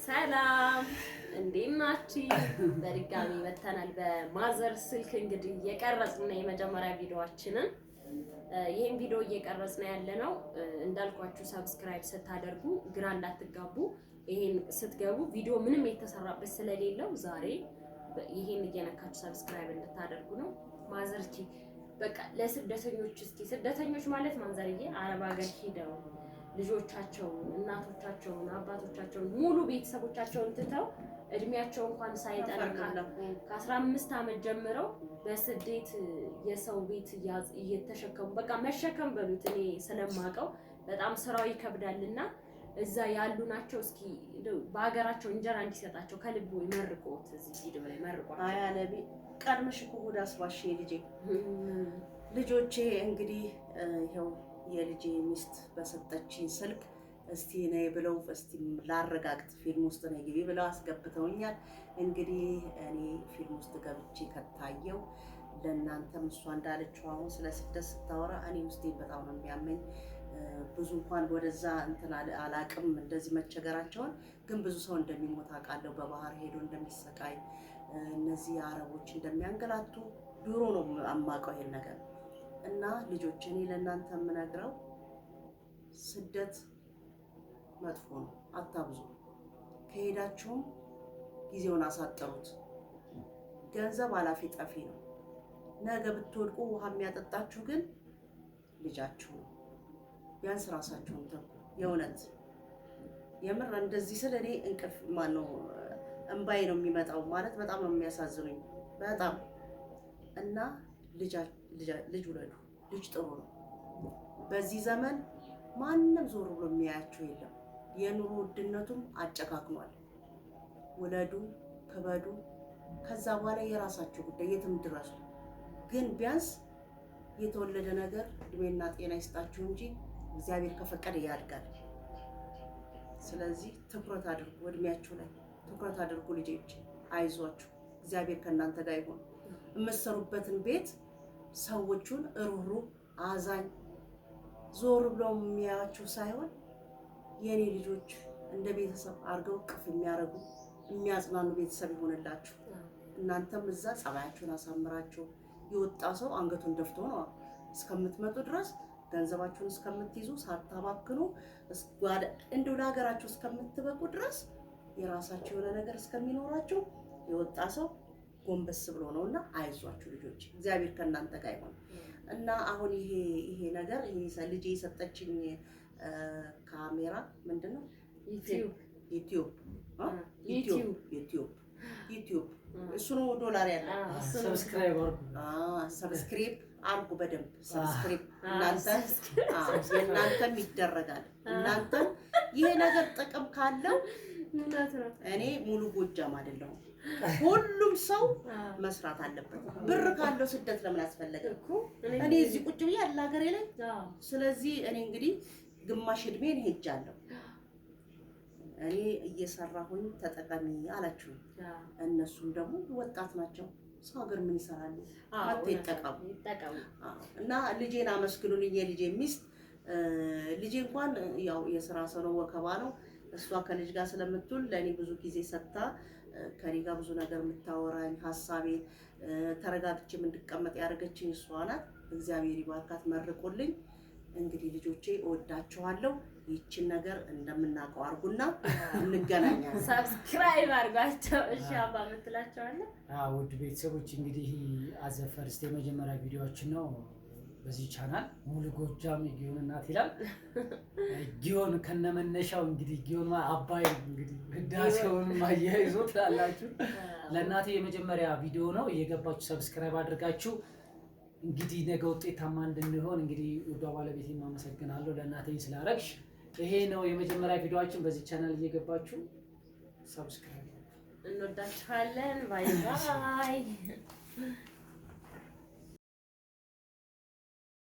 ሰላም እንዴት ናችሁ? በድጋሚ መተናል በማዘር ስልክ እንግዲህ እየቀረጽን ነው የመጀመሪያ ቪዲዮአችንን። ይሄን ቪዲዮ እየቀረጽን ያለነው እንዳልኳችሁ ሰብስክራይብ ስታደርጉ ግራ እንዳትጋቡ፣ ይሄን ስትገቡ ቪዲዮ ምንም የተሰራበት ስለሌለው ዛሬ ይሄን እየነካችሁ ሰብስክራይብ እንድታደርጉ ነው። ማዘርቺ በቃ ለስደተኞች እስኪ ስደተኞች ማለት ማንዘርዬ አረብ ሀገር ሄደው ልጆቻቸውን እናቶቻቸውን አባቶቻቸውን ሙሉ ቤተሰቦቻቸውን ትተው እድሜያቸው እንኳን ሳይጠነካ ከ15 ዓመት ጀምረው በስደት የሰው ቤት እየተሸከሙ በቃ መሸከም በሉት እኔ ስለማቀው በጣም ስራው ይከብዳልና እዛ ያሉ ናቸው። እስኪ በአገራቸው እንጀራ እንዲሰጣቸው ከልቡ ይመርቁት። እዚህ ቪዲዮ ላይ መርቋቸው። አያ ነቢ ቀድመሽ እኮ ወደ አስባሽ ልጆቼ እንግዲህ ይሄው የልጄ ሚስት በሰጠችኝ ስልክ እስቲ ነይ ብለው እስቲ ላረጋግጥ ፊልም ውስጥ ነይ ግቢ ብለው አስገብተውኛል። እንግዲህ እኔ ፊልም ውስጥ ገብቼ ከታየው ለእናንተም እሷ እንዳለችው አሁን ስለ ስደት ስታወራ እኔ ውስጤ በጣም ነው የሚያመኝ። ብዙ እንኳን ወደዛ እንትን አላቅም እንደዚህ መቸገራቸውን፣ ግን ብዙ ሰው እንደሚሞት አውቃለሁ። በባህር ሄዶ እንደሚሰቃይ እነዚህ አረቦች እንደሚያንገላቱ ድሮ ነው አማቀው ይሄን ነገር እና ልጆች እኔ ለእናንተ የምነግረው ስደት መጥፎ ነው፣ አታብዙ። ከሄዳችሁም ጊዜውን አሳጠሩት። ገንዘብ አላፊ ጠፊ ነው። ነገ ብትወድቁ ውሃ የሚያጠጣችሁ ግን ልጃችሁ ነው። ቢያንስ ራሳችሁን ተኩ። የእውነት የምር እንደዚህ ስለ እኔ እንቅልፍ ማነው እንባዬ ነው የሚመጣው። ማለት በጣም ነው የሚያሳዝኑኝ በጣም እና ልጅ ውለዱ። ልጅ ጥሩ ነው። በዚህ ዘመን ማንም ዞር ብሎ የሚያያችሁ የለም። የኑሮ ውድነቱም አጨካክኗል። ውለዱ፣ ክበዱ። ከዛ በኋላ የራሳችሁ ጉዳይ የትም ድረሱ። ግን ቢያንስ የተወለደ ነገር እድሜና ጤና ይስጣችሁ እንጂ እግዚአብሔር ከፈቀደ ያድጋል። ስለዚህ ትኩረት አድርጉ፣ እድሜያችሁ ላይ ትኩረት አድርጉ። ልጆች አይዟችሁ፣ እግዚአብሔር ከእናንተ ጋር ይሁን። የምትሰሩበትን ቤት ሰዎቹን ሩህሩህ አዛኝ ዞር ብለው የሚያያችሁ ሳይሆን የኔ ልጆች እንደ ቤተሰብ አድርገው ቅፍ የሚያደርጉ የሚያጽናኑ ቤተሰብ ይሆንላችሁ። እናንተም እዛ ጸባያችሁን አሳምራችሁ የወጣ ሰው አንገቱን ደፍቶ ነው እስከምትመጡ ድረስ ገንዘባችሁን እስከምትይዙ ሳታባክኑ እንደው ለሀገራችሁ እስከምትበቁ ድረስ የራሳችሁ የሆነ ነገር እስከሚኖራችሁ የወጣ ሰው ጎንበስ ብሎ ነውና አይዟችሁ ልጆች፣ እግዚአብሔር ከእናንተ ጋር ይሁን። እና አሁን ይሄ ነገር ልጄ የሰጠችኝ ካሜራ ምንድነው? ዩቲዩብ እሱ ነው ዶላር ያለ። ሰብስክራይብ አርጉ በደንብ ሰብስክራይብ። እናንተም ይደረጋል። እናንተም ይሄ ነገር ጥቅም ካለው እኔ ሙሉ ጎጃም አይደለሁም። ሁሉም ሰው መስራት አለበት። ብር ካለው ስደት ለምን አስፈለገ? እኔ እዚህ ቁጭ ብዬ ያለ ሀገሬ ላይ። ስለዚህ እኔ እንግዲህ ግማሽ እድሜን ሄጃለሁ። እኔ እየሰራሁኝ ተጠቃሚ አላችሁ። እነሱም ደግሞ ወጣት ናቸው። ሰው ሀገር ምን ይሰራሉ? ይጠቀሙ። እና ልጄን አመስግኑልኝ። የልጄ ሚስት ልጄ እንኳን ያው የስራ ሰው ነው፣ ወከባ ነው። እሷ ከልጅ ጋር ስለምትውል ለእኔ ብዙ ጊዜ ሰጥታ ከኔ ጋር ብዙ ነገር የምታወራኝ ሀሳቤን ተረጋግቼም እንድቀመጥ ያደረገችኝ እሷ ናት። እግዚአብሔር ይባርካት። መርቁልኝ። እንግዲህ ልጆቼ እወዳችኋለሁ። ይችን ነገር እንደምናውቀው አርጉና እንገናኛለን። ሰብስክራይብ አርጓቸው። እሺ አባ ምትላቸዋለህ? ውድ ቤተሰቦች እንግዲህ አዘፈርስት የመጀመሪያ ቪዲዮአችን ነው በዚህ ቻናል። ሙሉ ጎጃም ጊዮን እናት ይላል። ጊዮን ከነመነሻው እንግዲህ ጊዮን አባይ እንግዲህ ህዳሴውን ማያይዞ ትላላችሁ። ለእናቴ የመጀመሪያ ቪዲዮ ነው። እየገባችሁ ሰብስክራይብ አድርጋችሁ እንግዲህ ነገ ውጤታማ እንድንሆን እንግዲህ ወደ ባለቤቴ አመሰግናለሁ። ለእናቴ ስላረግሽ ይሄ ነው የመጀመሪያ ቪዲዮአችን። በዚህ ቻናል እየገባችሁ ሰብስክራይብ። እንወዳችኋለን። ባይ ባይ።